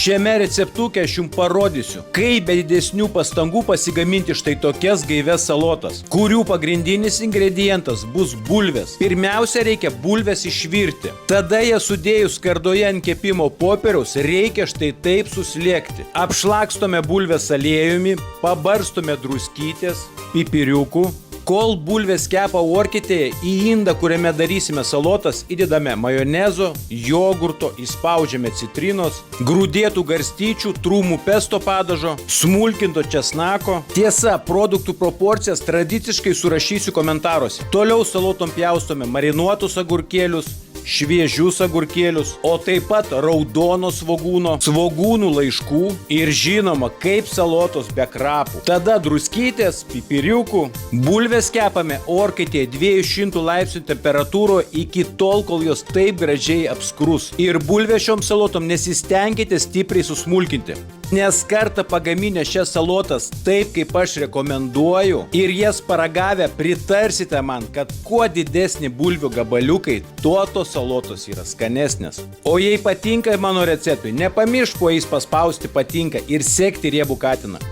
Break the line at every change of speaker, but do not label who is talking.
Šiame receptuke aš jums parodysiu, kaip be didesnių pastangų pasigaminti štai tokias gaivias salotas, kurių pagrindinis ingredientas bus bulvės. Pirmiausia, reikia bulvės išvirti. Tada ją sudėjus skardoje ant kepimo popieriaus reikia štai taip suslėgti. Apšlakstome bulvės aliejumi, pabarstome druskytės, pipiriukų. Kol bulvės kepa orkaitėje, į indą, kuriame darysime salotas, įdedame majonezo, jogurto, įspaudžiame citrinos, grūdėtų garstyčių, trūmų pesto padažo, smulkinto česnako. Tiesa, produktų proporcijas tradiciškai surašysiu komentaruose. Toliau salotom pjaustome marinuotus agurkėlius, šviežius agurkėlius, o taip pat raudono svogūno, svogūnų laiškų ir žinoma, kaip salotos be krapų. Tada druskytės, pipiriukų, bulvės kepame orkaitėje 200 laipsnių temperatūroje iki tol, kol jos taip gražiai apskrus. Ir bulvės šiom salotom nesistengkite stipriai susmulkinti. Nes kartą pagaminę šias salotas taip, kaip aš rekomenduoju, ir jas paragavę pritarsite man, kad kuo didesni bulvių gabaliukai, tuo tos salotos yra skanesnės. O jei patinka mano receptai, nepamiršk po jais paspausti patinka ir sekti riebų katiną.